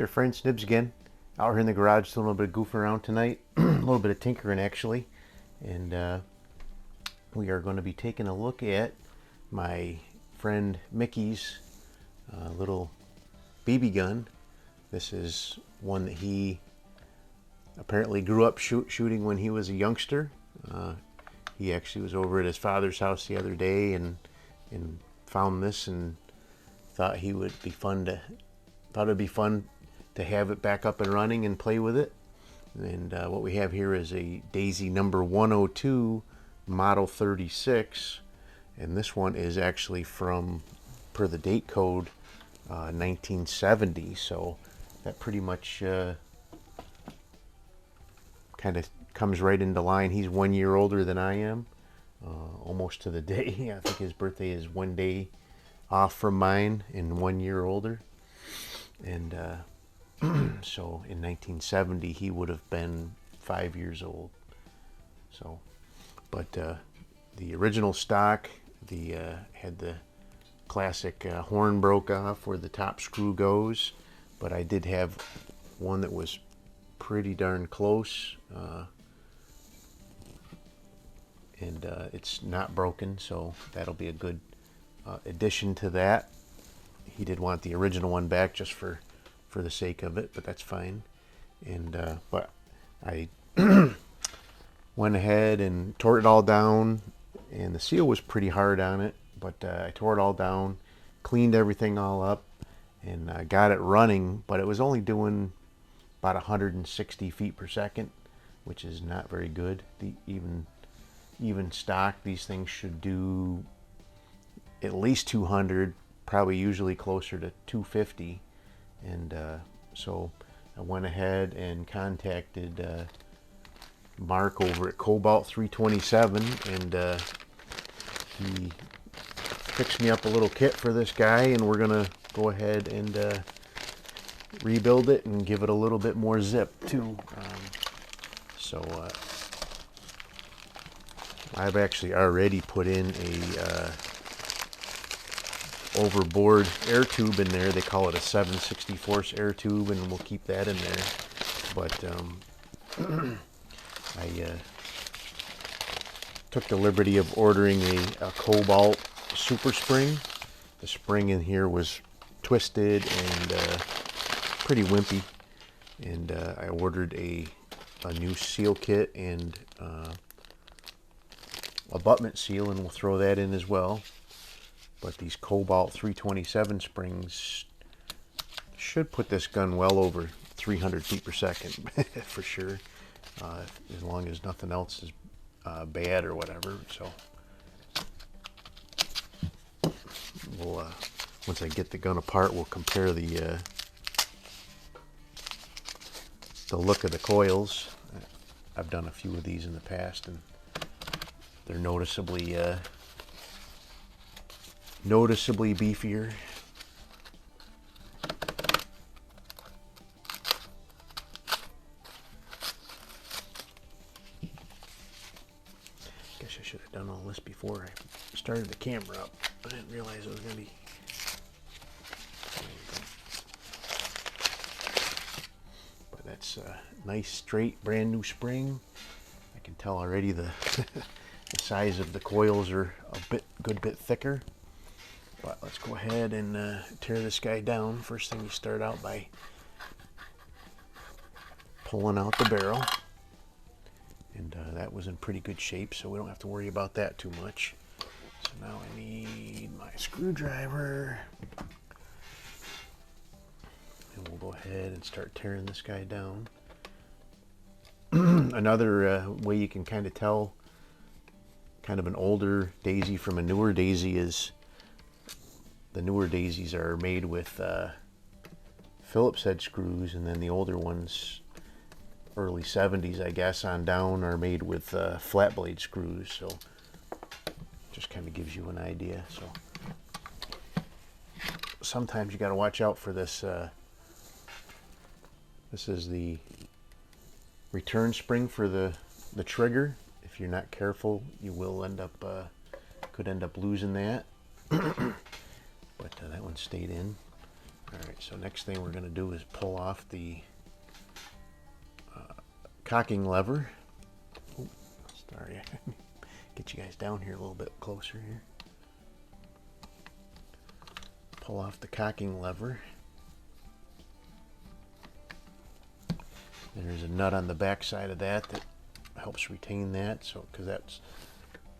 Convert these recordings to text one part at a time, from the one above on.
there, friends. Nibs again. Out here in the garage doing a little bit of goofing around tonight. A little bit of tinkering, actually. And we are going to be taking a look at my friend Mickey's little BB gun. This is one that he apparently grew up shooting when he was a youngster. He actually was over at his father's house the other day and found this and thought it would be fun to have it back up and running and play with it. And what we have here is a Daisy number 102 model 36, and this one is actually from, per the date code, 1970. So that pretty much kind of comes right into line. He's 1 year older than I am, almost to the day. I think his birthday is one day off from mine and 1 year older. And so in 1970 he would have been 5 years old. So, but the original stock, had the classic horn broke off where the top screw goes, but I did have one that was pretty darn close, and it's not broken, so that'll be a good addition to that. He did want the original one back just for the sake of it, but that's fine. And but I went ahead and tore it all down, and the seal was pretty hard on it, but I tore it all down, cleaned everything all up, and got it running, but it was only doing about 160 feet per second, which is not very good. Even stock, these things should do at least 200, probably usually closer to 250. And so I went ahead and contacted Mark over at Cobalt 327, and he fixed me up a little kit for this guy, and we're gonna go ahead and rebuild it and give it a little bit more zip too. I've actually already put in a overboard air tube in there. They call it a 7/64 air tube, and we'll keep that in there. But I took the liberty of ordering a Cobalt super spring. The spring in here was twisted and pretty wimpy, and I ordered a new seal kit and abutment seal, and we'll throw that in as well. But these Cobalt 327 springs should put this gun well over 300 feet per second for sure, as long as nothing else is bad or whatever. So we'll once I get the gun apart, we'll compare the look of the coils. I've done a few of these in the past, and they're noticeably beefier. Guess I should have done all this before I started the camera up. I didn't realize it was going to be. But that's a nice, straight, brand new spring. I can tell already the the size of the coils are a good bit thicker. But let's go ahead and tear this guy down. First thing, you start out by pulling out the barrel, and that was in pretty good shape, so we don't have to worry about that too much. So now I need my screwdriver, and we'll go ahead and start tearing this guy down. Another way you can kind of tell kind of an older Daisy from a newer Daisy is the newer Daisies are made with Phillips head screws, and then the older ones, early 70s I guess on down, are made with flat blade screws. So just kind of gives you an idea. So sometimes you got to watch out for this. This is the return spring for the trigger. If you're not careful, you will could end up losing that. But that one stayed in. Alright, so next thing we're going to do is pull off the cocking lever. Ooh, sorry, get you guys down here a little bit closer here. Pull off the cocking lever. There's a nut on the back side of that that helps retain that, so because that's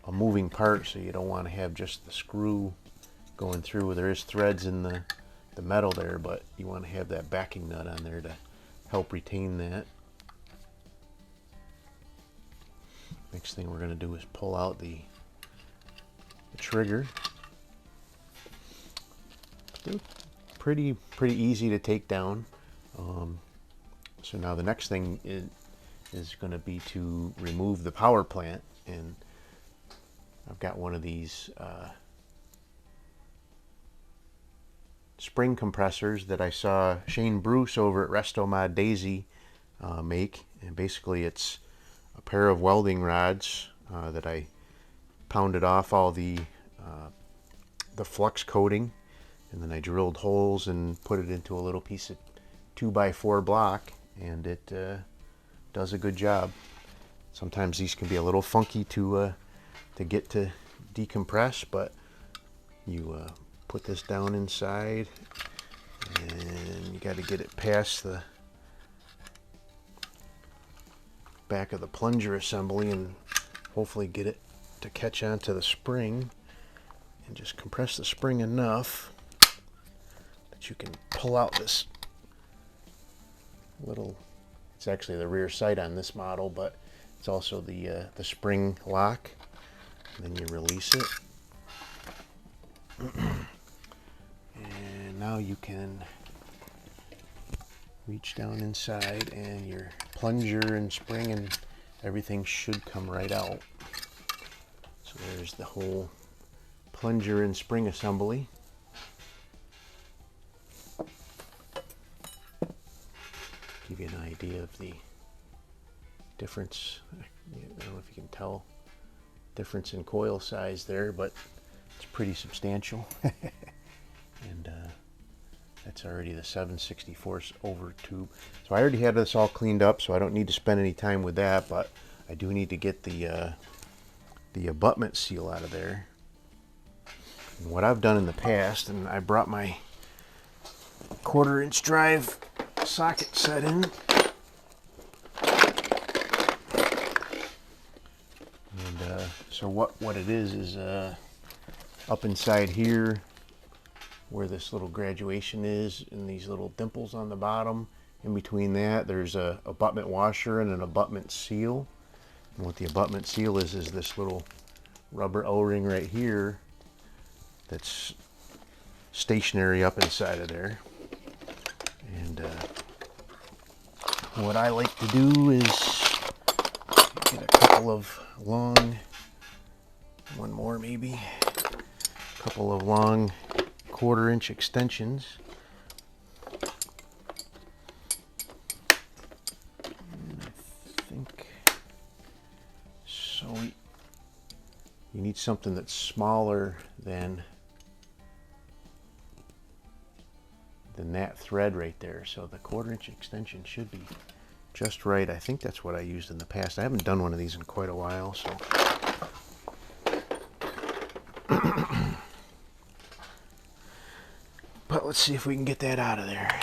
a moving part, so you don't want to have just the screw going through. There is threads in the metal there, but you want to have that backing nut on there to help retain that. Next thing we're going to do is pull out the trigger. Pretty easy to take down. So now the next thing is going to be to remove the power plant, and I've got one of these spring compressors that I saw Shane Bruce over at Resto Mod Daisy make, and basically it's a pair of welding rods that I pounded off all the flux coating, and then I drilled holes and put it into a little piece of 2x4 block, and it does a good job. Sometimes these can be a little funky to get to decompress, but you put this down inside, and you got to get it past the back of the plunger assembly and hopefully get it to catch onto the spring, and just compress the spring enough that you can pull out this little, it's actually the rear sight on this model, but it's also the spring lock, and then you release it. And now you can reach down inside, and your plunger and spring and everything should come right out. So there's the whole plunger and spring assembly. Give you an idea of the difference. I don't know if you can tell difference in coil size there, but it's pretty substantial. And that's already the 7/64 over tube. So I already had this all cleaned up, so I don't need to spend any time with that, but I do need to get the abutment seal out of there. And what I've done in the past, and I brought my 1/4-inch drive socket set in, and so what it is up inside here where this little graduation is, and these little dimples on the bottom, in between that there's a abutment washer and an abutment seal. And what the abutment seal is this little rubber O-ring right here that's stationary up inside of there. And what I like to do is get a couple of long, one more maybe, a couple of long 1/4-inch extensions. And I think so. You need something that's smaller than that thread right there. So the 1/4-inch extension should be just right. I think that's what I used in the past. I haven't done one of these in quite a while, so. But let's see if we can get that out of there.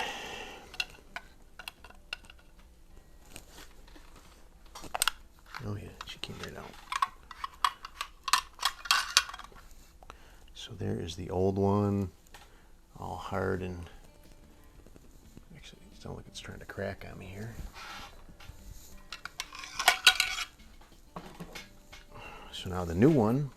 Oh yeah, she came right out. So there is the old one, all hard, and actually it sounds like it's trying to crack on me here. So now the new one.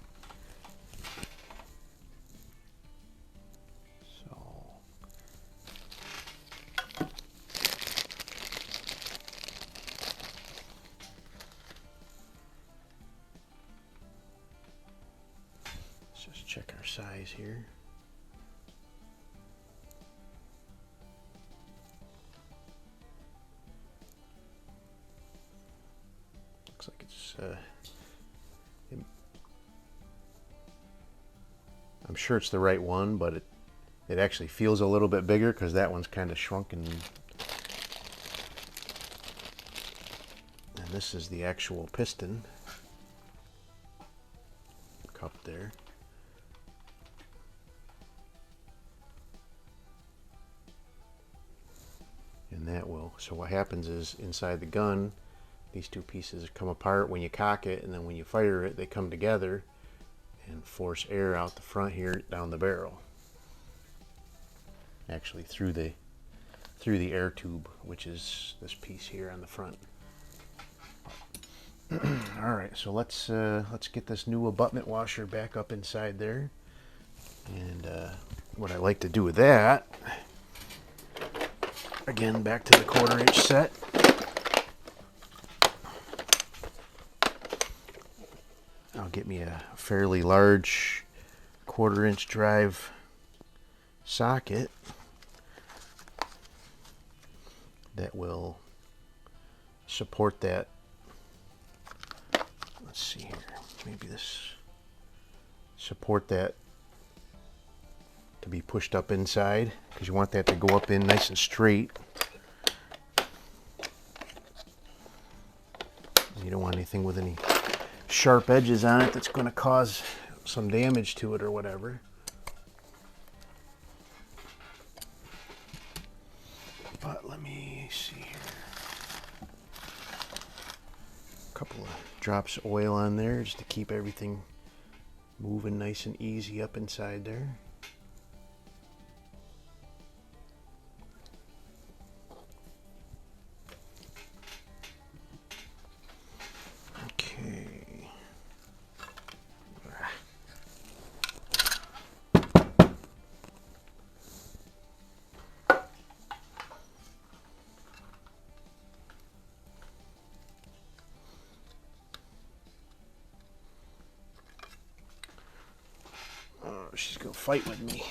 Check our size here. Looks like it's I'm sure it's the right one, but It actually feels a little bit bigger because that one's kind of shrunken. And this is the actual piston cup there. And that will, so what happens is inside the gun, these two pieces come apart when you cock it, and then when you fire it, they come together and force air out the front here down the barrel. Actually through the air tube, which is this piece here on the front. All right, so let's get this new abutment washer back up inside there. And what I like to do with that, again, back to the 1/4 inch set. I'll get me a fairly large 1/4 inch drive socket that will support that. Let's see here, maybe this, support that to be pushed up inside, because you want that to go up in nice and straight. You don't want anything with any sharp edges on it that's going to cause some damage to it or whatever. But let me see here. A couple of drops of oil on there just to keep everything moving nice and easy up inside there. She's gonna fight with me.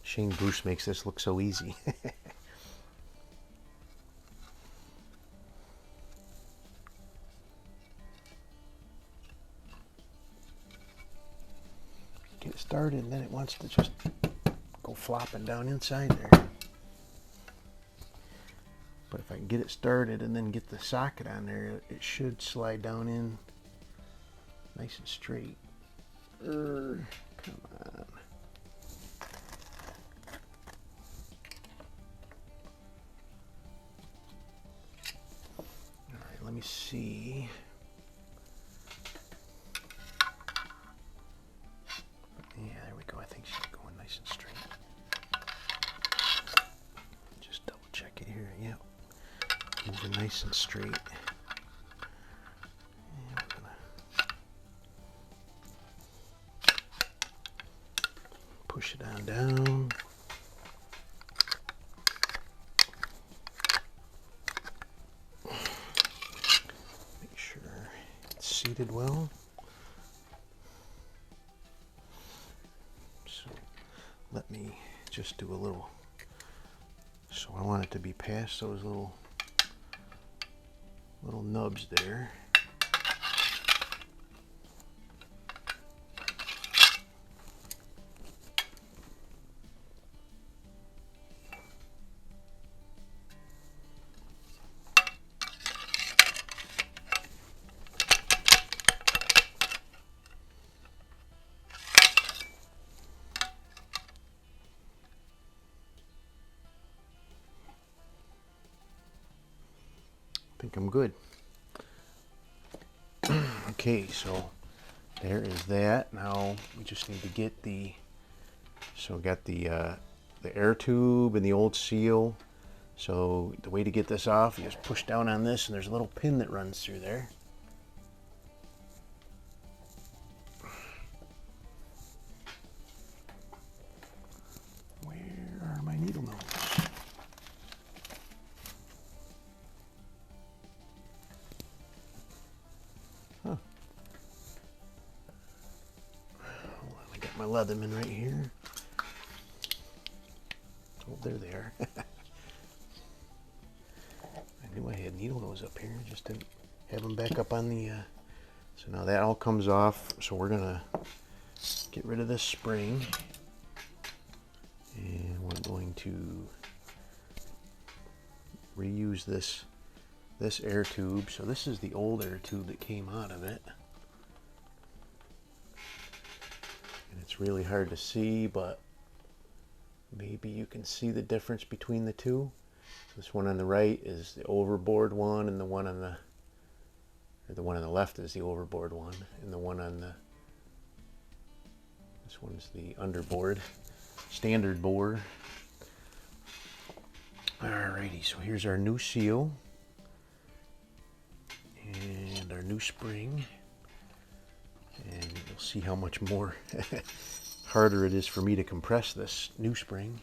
Shane Bruce makes this look so easy. Get it started and then it wants to just go flopping down inside there. But if I can get it started and then get the socket on there, it should slide down in nice and straight. Come on. All right, let me see. Yeah, there we go. I think she's going nice and straight. Just double check it here. Yep. Moving nice and straight. And we're gonna push it on down. Make sure it's seated well. So let me just do a little. So I want it to be past those little nubs there. I think I'm good. Okay, so there is that. Now we just need to get so we got the air tube and the old seal. So the way to get this off, you just push down on this and there's a little pin that runs through there. Where are my needle nose? Huh. Hold on, I got my Leatherman right here. Oh, there they are. I knew I had needle nose up here, just didn't have them back up on the So now that all comes off, so we're gonna get rid of this spring, and we're going to reuse this air tube. So this is the old air tube that came out of it, and it's really hard to see, but maybe you can see the difference between the two. This one on the right is the overboard one, and the one on the left is the overboard one, and the one on this one's the underboard, standard bore. Alrighty, so here's our new seal and our new spring, and you'll see how much more harder it is for me to compress this new spring.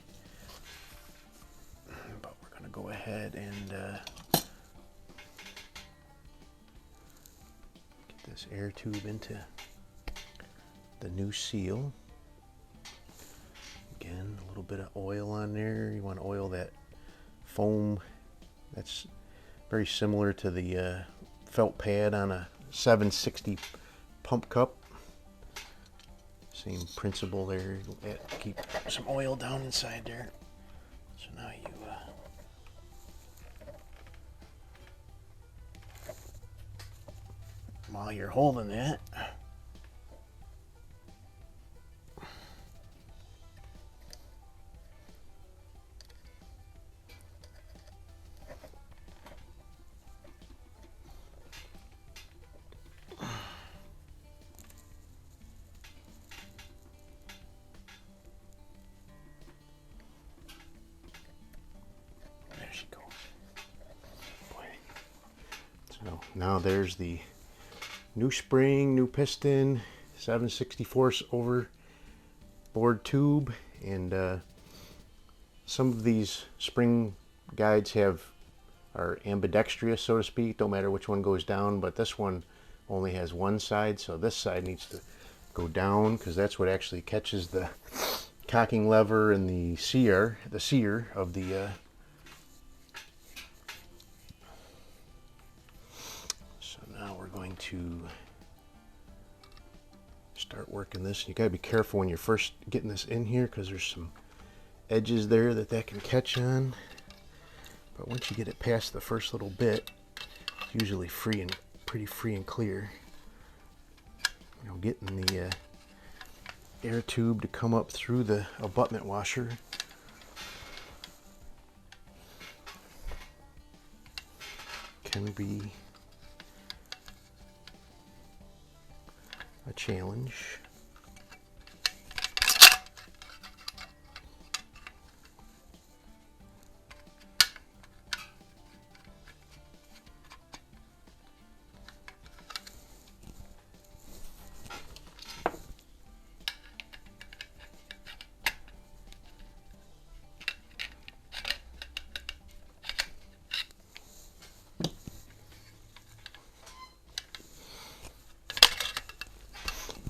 But we're going to go ahead and get this air tube into the new seal. Again, a little bit of oil on there. You want to oil that foam. That's very similar to the felt pad on a 760 pump cup. Same principle there. Keep some oil down inside there. So now you while you're holding it, now there's the new spring, new piston, 7/64 overboard tube, and some of these spring guides are ambidextrous, so to speak. Don't matter which one goes down, but this one only has one side, so this side needs to go down because that's what actually catches the cocking lever and the sear of the going to start working this. You got to be careful when you're first getting this in here because there's some edges there that can catch on, but once you get it past the first little bit, it's usually pretty free and clear. You know, getting the air tube to come up through the abutment washer can be a challenge.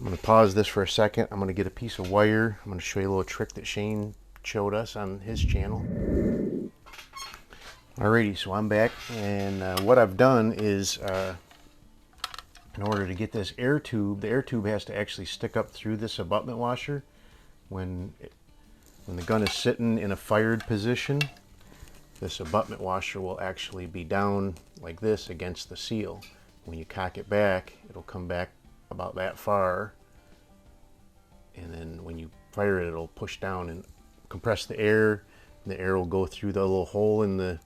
I'm going to pause this for a second. I'm going to get a piece of wire. I'm going to show you a little trick that Shane showed us on his channel. Alrighty, so I'm back, and what I've done is in order to get this air tube, the air tube has to actually stick up through this abutment washer. When the gun is sitting in a fired position, this abutment washer will actually be down like this against the seal. When you cock it back, it'll come back about that far, and then when you fire it, it'll push down and compress the air. The air will go through the little hole in the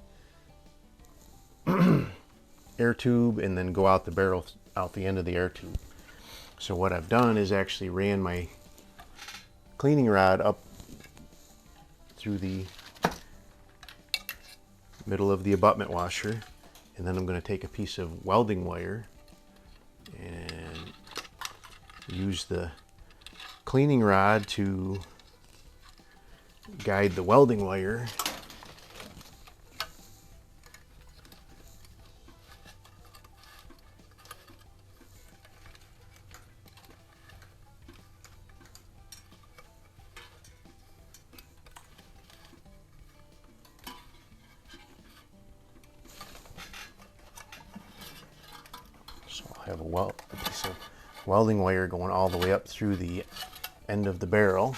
air tube and then go out the barrel, out the end of the air tube. So what I've done is actually ran my cleaning rod up through the middle of the abutment washer, and then I'm going to take a piece of welding wire and use the cleaning rod to guide the welding wire so I'll have a piece of welding wire going all the way up through the end of the barrel.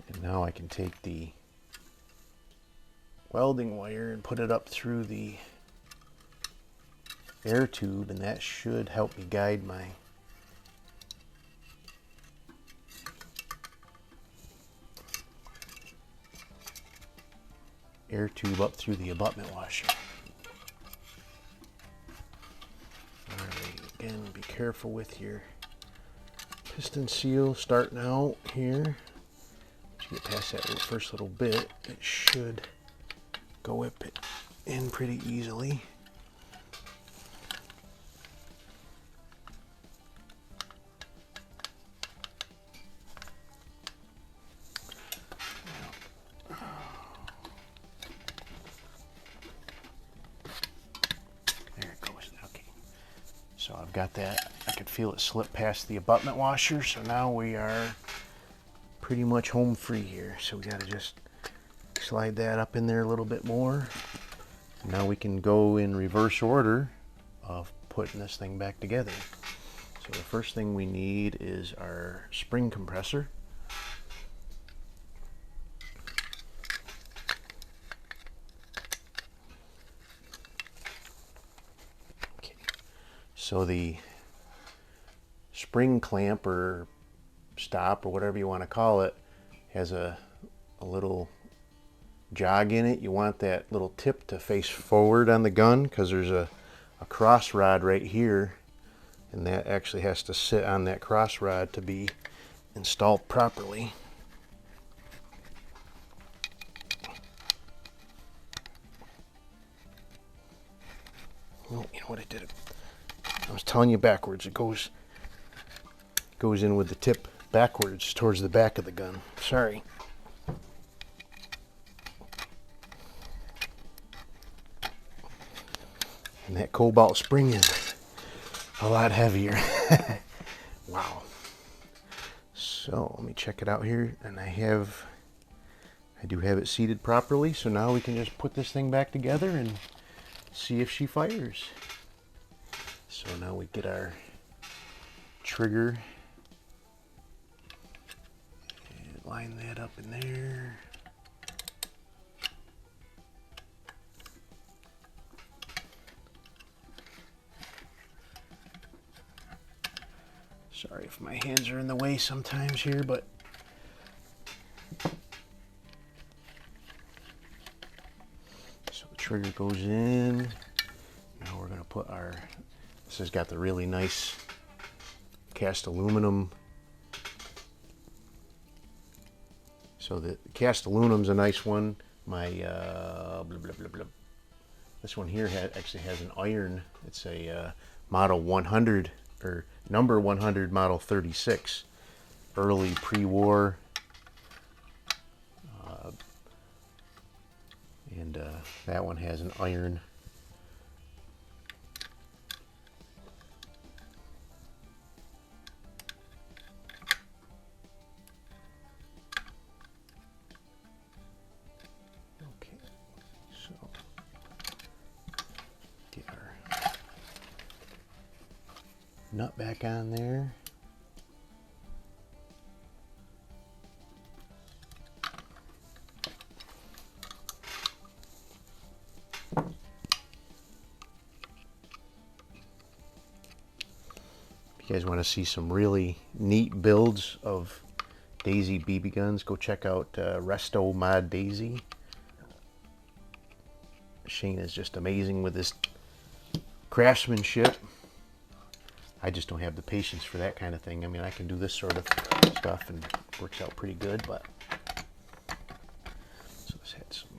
And now I can take the welding wire and put it up through the air tube, and that should help me guide my air tube up through the abutment washer. Alright, again, be careful with your piston seal starting out here. Once you get past that first little bit, it should go whip it in pretty easily. So I've got that. I could feel it slip past the abutment washer, so now we are pretty much home free here. So we got to just slide that up in there a little bit more. Now we can go in reverse order of putting this thing back together. So the first thing we need is our spring compressor. So the spring clamp or stop or whatever you want to call it has a little jog in it. You want that little tip to face forward on the gun because there's a cross rod right here, and that actually has to sit on that cross rod to be installed properly. Oh, you know what I did? I was telling you backwards. It goes in with the tip backwards towards the back of the gun. Sorry. And that Cobalt spring is a lot heavier. Wow. So let me check it out here, and I do have it seated properly. So now we can just put this thing back together and see if she fires. So now we get our trigger and line that up in there. Sorry if my hands are in the way sometimes here, but so the trigger goes in. Now we're going to put our, this has got the really nice cast aluminum. So the cast aluminum's a nice one. My this one here actually has an iron. It's a model 100 or number 100 model 36, early pre-war, and that one has an iron. Okay, so get our nut back on there. If you guys want to see some really neat builds of Daisy BB guns, go check out Resto Mod Daisy. Shane is just amazing with this craftsmanship. I just don't have the patience for that kind of thing. I mean, I can do this sort of stuff and it works out pretty good, but so this had some,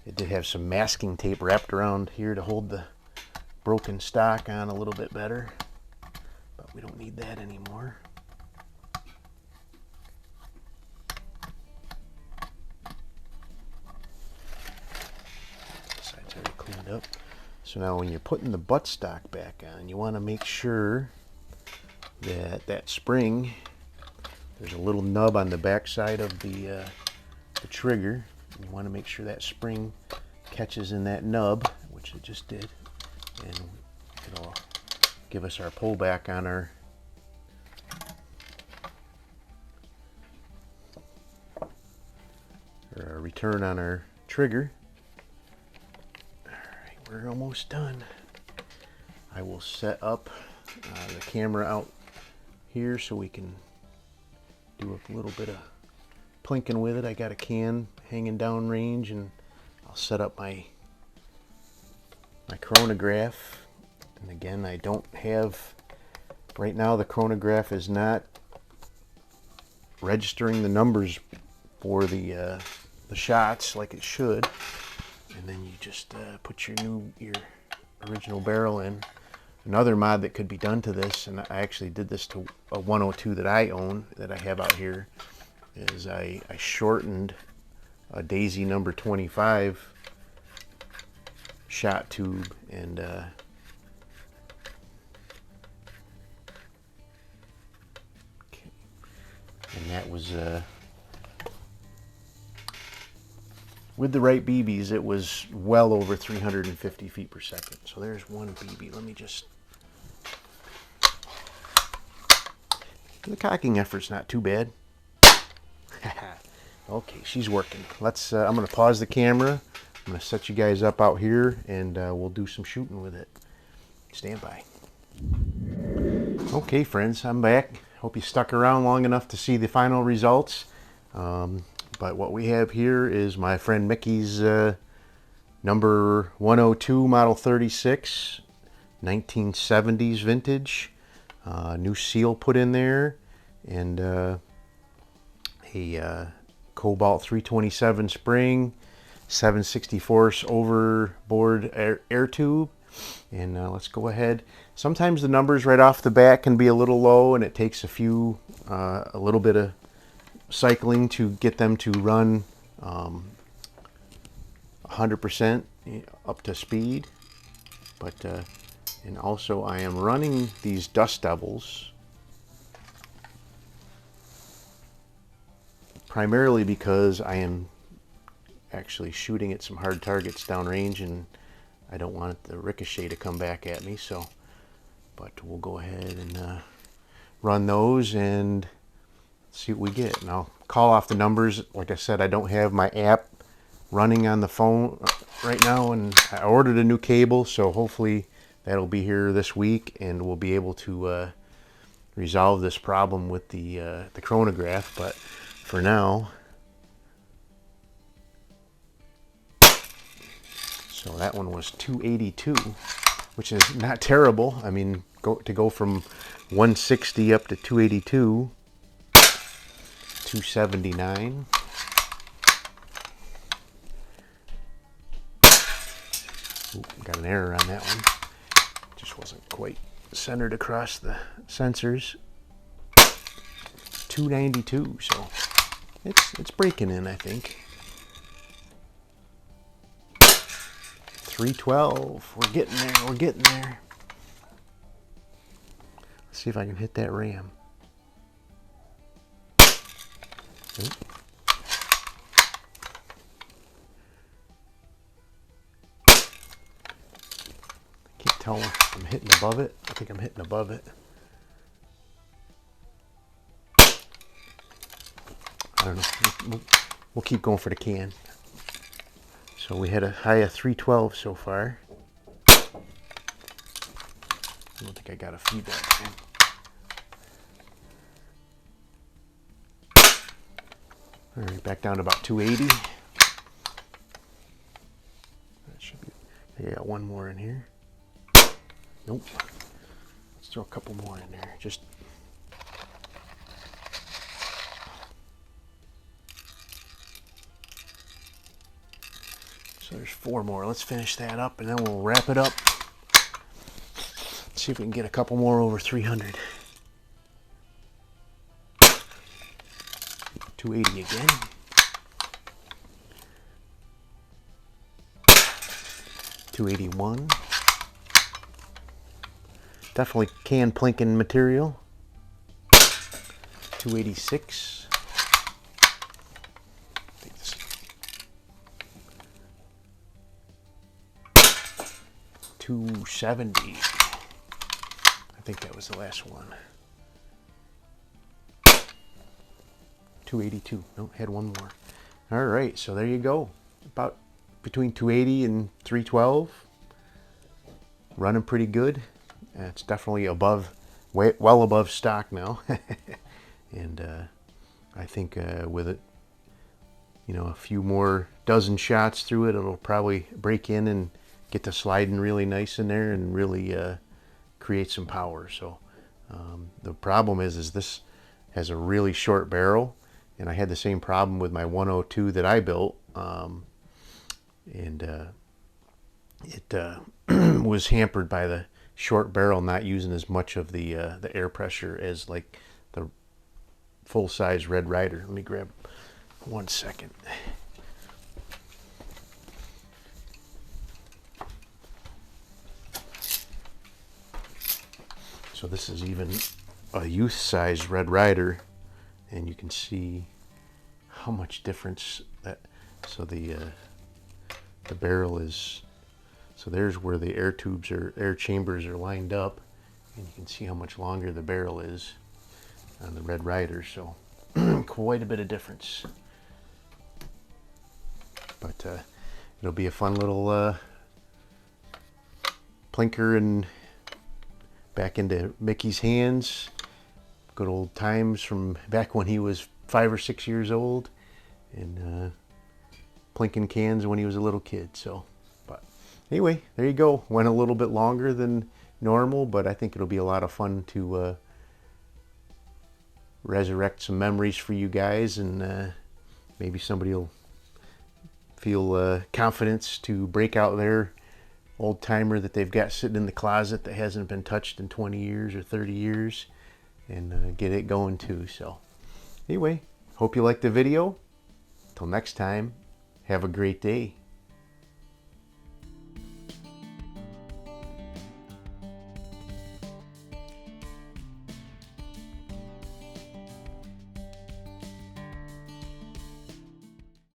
it did have some masking tape wrapped around here to hold the broken stock on a little bit better, but we don't need that anymore. Side's already cleaned up. So now when you're putting the buttstock back on, you want to make sure that that spring, there's a little nub on the back side of the trigger. You want to make sure that spring catches in that nub, which it just did, and it'll give us our pullback on our return on our trigger. Alright, we're almost done. I will set up the camera out here so we can do a little bit of plinking with it. I got a can hanging down range, and I'll set up my chronograph. And again, I don't have, right now the chronograph is not registering the numbers for the shots like it should. And then you just put your original barrel in. Another mod that could be done to this, and I actually did this to a 102 that I own, that I have out here, is I shortened a Daisy number 25 shot tube, and that was with the right BBs, it was well over 350 feet per second. So there's one BB. Let me just, the cocking effort's not too bad. Okay, she's working. Let's. I'm going to pause the camera. I'm going to set you guys up out here, and we'll do some shooting with it. Stand by. Okay, friends, I'm back. Hope you stuck around long enough to see the final results. But what we have here is my friend Mickey's number 102, model 36, 1970s vintage. New seal put in there, and a Cobalt 327 spring, 7/64 overboard air tube. And let's go ahead. Sometimes the numbers right off the bat can be a little low, and it takes a little bit of cycling to get them to run 100% up to speed. But and also I am running these Dust Devils primarily because I am actually shooting at some hard targets downrange, and I don't want the ricochet to come back at me. So, but we'll go ahead and run those and see what we get. And I'll call off the numbers. Like I said, I don't have my app running on the phone right now, and I ordered a new cable, so hopefully that'll be here this week, and we'll be able to resolve this problem with the chronograph. But for now, so that one was 282, which is not terrible. I mean, to go from 160 up to 282, 279. Ooh, got an error on that one. Just wasn't quite centered across the sensors. 292, so it's breaking in, I think. 312. We're getting there. We're getting there. Let's see if I can hit that ram. Oop. I can't tell if I'm hitting above it. I think I'm hitting above it. I don't know. We'll keep going for the can. So we had a high of 312 so far. I don't think I got a feedback in. All right, back down to about 280. That should be. I got one more in here. Nope. Let's throw a couple more in there. Just. So there's 4 more. Let's finish that up, and then we'll wrap it up. Let's see if we can get a couple more over 300. 280 again. 281. definitely can plinking material. 286. 270. I think that was the last one. 282. No, had one more. All right, so there you go. About between 280 and 312. Running pretty good. It's definitely above, well above stock now. And I think with it, you know, a few more dozen shots through it, it'll probably break in and get to sliding really nice in there and really create some power. So the problem is this has a really short barrel, and I had the same problem with my 102 that I built, and it was hampered by the short barrel not using as much of the air pressure as like the full-size Red Ryder. Let me grab 1 second. So this is even a youth size Red Ryder, and you can see how much difference that. So the barrel is. So there's where the air tubes or air chambers are lined up, and you can see how much longer the barrel is on the Red Ryder. So quite a bit of difference. But it'll be a fun little plinker and back into Mickey's hands. Good old times from back when he was 5 or 6 years old, and plinking cans when he was a little kid. So, but anyway, there you go. Went a little bit longer than normal, but I think it'll be a lot of fun to resurrect some memories for you guys, and maybe somebody will feel confidence to break out their old timer that they've got sitting in the closet that hasn't been touched in 20 years or 30 years, and get it going too. So anyway, hope you liked the video. Till next time, have a great day.